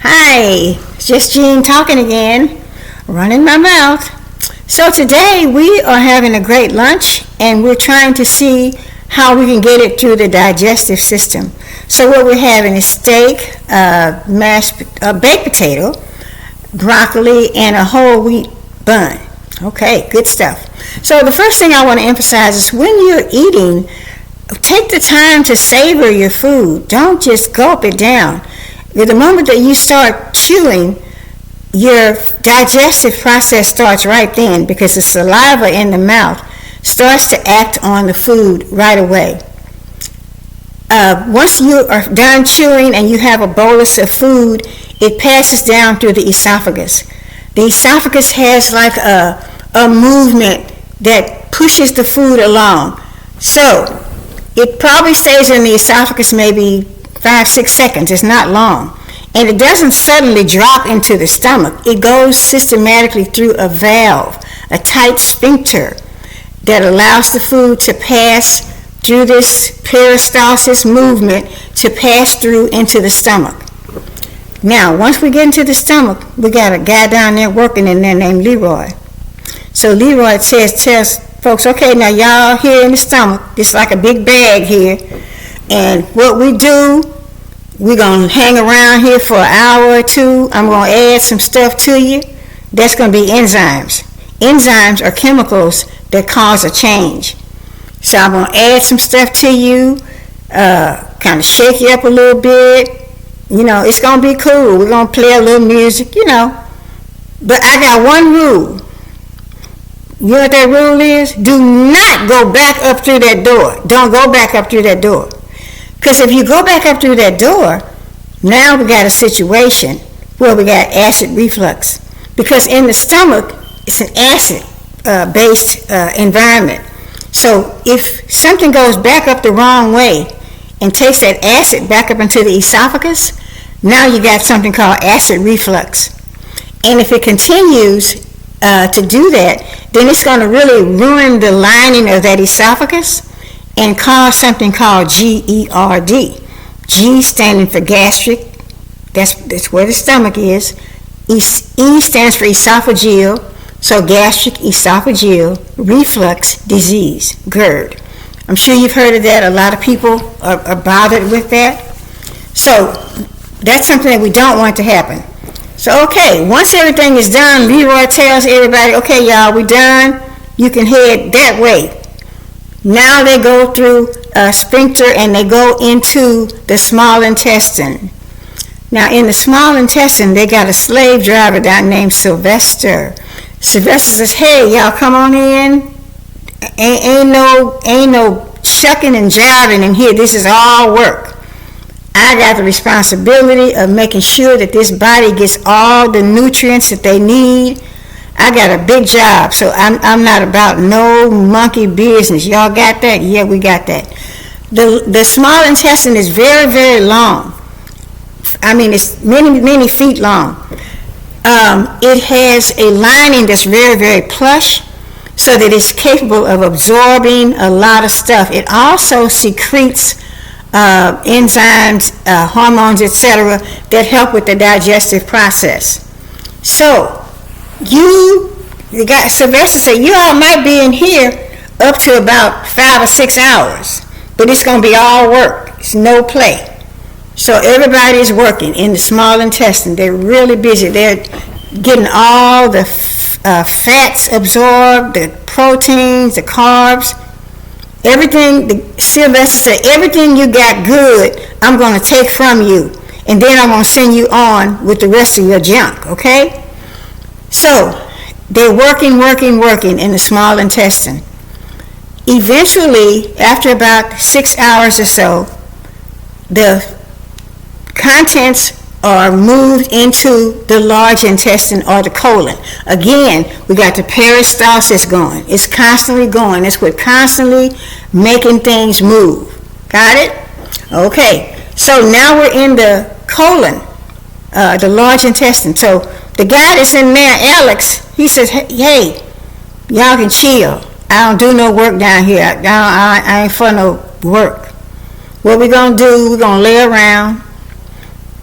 Hi, it's just Jean talking again, running my mouth. So today we are having a great lunch and we're trying to see how we can get it through the digestive system. So what we're having is steak, baked potato, broccoli, and a whole wheat bun. Okay, good stuff. So the first thing I want to emphasize is when you're eating, take the time to savor your food. Don't just gulp it down. The moment that you start chewing, your digestive process starts right then because the saliva in the mouth starts to act on the food right away. Once you are done chewing and you have a bolus of food, it passes down through the esophagus. The esophagus has like a movement that pushes the food along. So it probably stays in the esophagus maybe 5-6 seconds. It's not long. And it doesn't suddenly drop into the stomach. It goes systematically through a valve, a tight sphincter that allows the food to pass through this peristalsis movement to pass through into the stomach. Now, once we get into the stomach, we got a guy down there working in there named Leroy. So Leroy tells folks, okay, now y'all here in the stomach, it's like a big bag here. And what we do, we're going to hang around here for an hour or two. I'm going to add some stuff to you. That's going to be enzymes. Enzymes are chemicals that cause a change. So I'm going to add some stuff to you, kind of shake you up a little bit. You know, it's going to be cool. We're going to play a little music, you know. But I got one rule. You know what that rule is? Do not go back up through that door. Don't go back up through that door. Because if you go back up through that door, now we got a situation where we got acid reflux. Because in the stomach, it's an acid-based environment. So if something goes back up the wrong way and takes that acid back up into the esophagus, now you got something called acid reflux. And if it continues to do that, then it's going to really ruin the lining of that esophagus and cause something called GERD. G standing for gastric, that's where the stomach is. E stands for esophageal, so gastric esophageal reflux disease, GERD. I'm sure you've heard of that. A lot of people are bothered with that. So that's something that we don't want to happen. So okay, once everything is done, Leroy tells everybody, okay y'all, we done. You can head that way. Now they go through a sphincter and they go into the small intestine. Now in the small intestine, they got a slave driver down named Sylvester. Sylvester says, hey, y'all come on in. Ain't no shucking and jiving in here. This is all work. I got the responsibility of making sure that this body gets all the nutrients that they need. I got a big job, so I'm not about no monkey business. Y'all got that? Yeah, we got that. The small intestine is very, very long. I mean, it's many feet long. It has a lining that's very, very plush so that it's capable of absorbing a lot of stuff. It also secretes enzymes, hormones, etc. that help with the digestive process. So, the guy Sylvester said, you all might be in here up to about 5 or 6 hours, but it's going to be all work. It's no play. So everybody's working in the small intestine. They're really busy. They're getting all the fats absorbed, the proteins, the carbs, everything. Sylvester said, everything you got good, I'm going to take from you, and then I'm going to send you on with the rest of your junk, okay? So they're working in the small intestine. Eventually, after about 6 hours or so, the contents are moved into the large intestine or the colon. Again, we got the peristalsis going. It's constantly going. It's what constantly making things move. Got it? Okay. So now we're in the colon, the large intestine. So the guy that's in there, Alex, he says, hey, y'all can chill. I don't do no work down here. I ain't for no work. What we're going to do, we're going to lay around.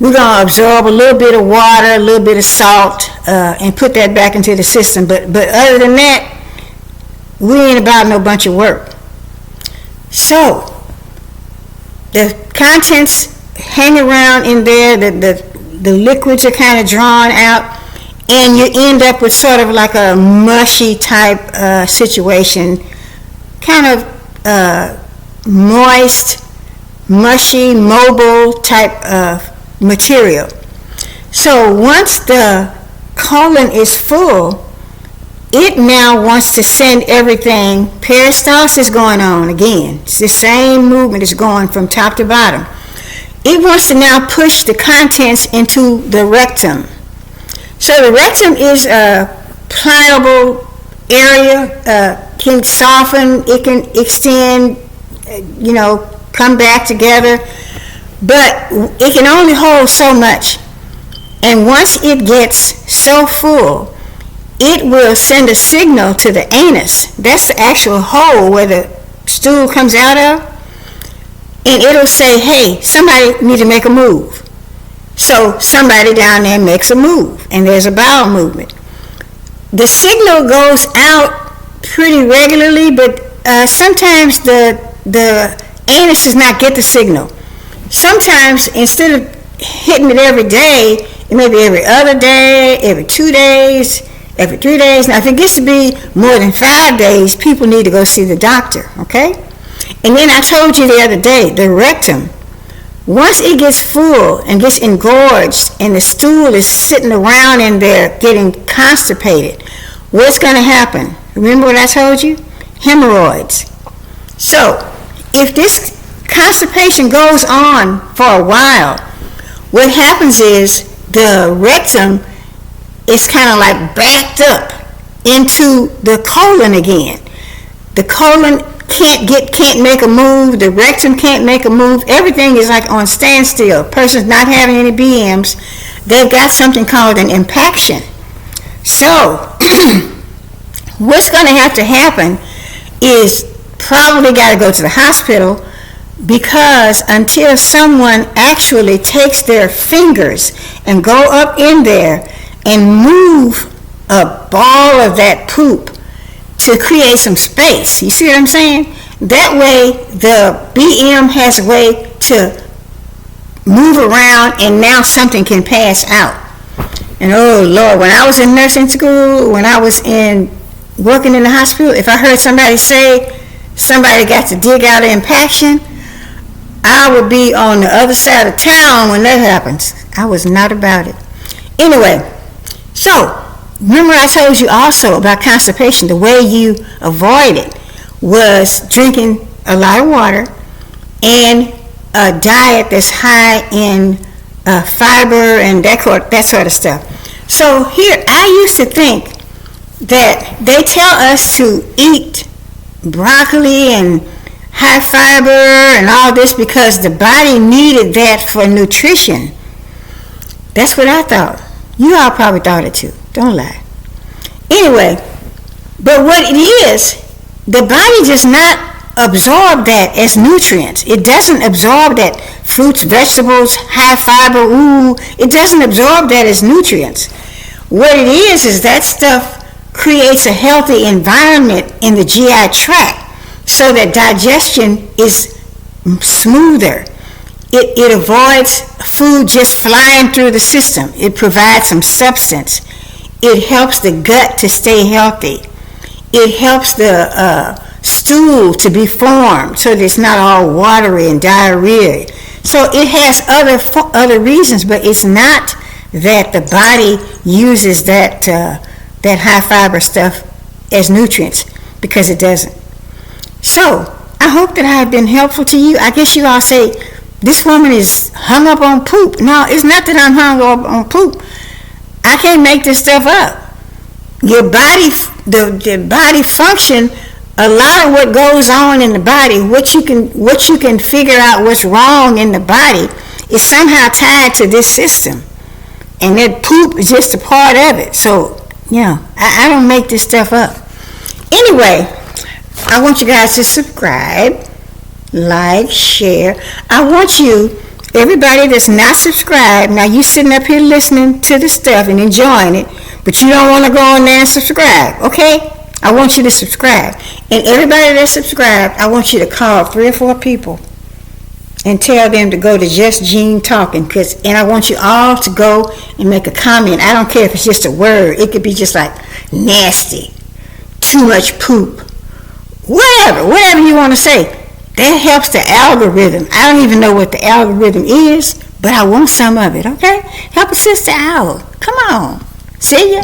we're going to absorb a little bit of water, a little bit of salt, and put that back into the system. But other than that, we ain't about no bunch of work. So, the contents hang around in there, the liquids are kind of drawn out, and you end up with sort of like a mushy type situation, kind of moist, mushy, mobile type of material. So once the colon is full, it now wants to send everything. Peristalsis going on again. It's the same movement is going from top to bottom. It wants to now push the contents into the rectum. So the rectum is a pliable area, can soften, it can extend, come back together, but it can only hold so much. And once it gets so full, it will send a signal to the anus. That's the actual hole where the stool comes out of. And it'll say, hey, somebody need to make a move. So somebody down there makes a move, and there's a bowel movement. The signal goes out pretty regularly, but sometimes the anus does not get the signal. Sometimes instead of hitting it every day, it may be every other day, every 2 days, every 3 days. Now, if it gets to be more than 5 days, people need to go see the doctor, okay? And then I told you the other day, the rectum, once it gets full and gets engorged and the stool is sitting around in there getting constipated, what's going to happen? Remember what I told you? Hemorrhoids. So, if this constipation goes on for a while, what happens is the rectum is kind of like backed up into the colon again. The colon can't make a move. The rectum can't make a move. Everything is like on standstill. Person's not having any BMs. They've got something called an impaction. So, what's going to have to happen is probably got to go to the hospital, because until someone actually takes their fingers and go up in there and move a ball of that poop to create some space, you see what I'm saying? That way the BM has a way to move around, and now something can pass out. And oh Lord, when I was in nursing school, when I was working in the hospital, if I heard somebody say somebody got to dig out an impaction, I would be on the other side of town when that happens. I was not about it. Anyway, so remember I told you also about constipation. The way you avoid it was drinking a lot of water and a diet that's high in fiber and that sort of stuff. So here, I used to think that they tell us to eat broccoli and high fiber and all this because the body needed that for nutrition. That's what I thought. You all probably thought it too. Don't lie. Anyway, but what it is, the body does not absorb that as nutrients. It doesn't absorb that fruits, vegetables, high fiber, it doesn't absorb that as nutrients. What it is that stuff creates a healthy environment in the GI tract so that digestion is smoother. It avoids food just flying through the system. It provides some substance. It helps the gut to stay healthy. It helps the stool to be formed so that it's not all watery and diarrhea. So it has other reasons, but it's not that the body uses that high fiber stuff as nutrients, because it doesn't. So I hope that I have been helpful to you. I guess you all say, this woman is hung up on poop. No, it's not that I'm hung up on poop. I can't make this stuff up. Your body, the body function, a lot of what goes on in the body, what you can figure out what's wrong in the body is somehow tied to this system. And that poop is just a part of it. So, I don't make this stuff up. Anyway, I want you guys to subscribe, like, share. I want you Everybody that's not subscribed, now you sitting up here listening to the stuff and enjoying it, but you don't want to go on there and subscribe, okay? I want you to subscribe. And everybody that's subscribed, I want you to call 3 or 4 people and tell them to go to Just Gene Talking, and I want you all to go and make a comment. I don't care if it's just a word. It could be just like nasty, too much poop, whatever you want to say. That helps the algorithm. I don't even know what the algorithm is, but I want some of it, okay? Help a sister out. Come on. See ya.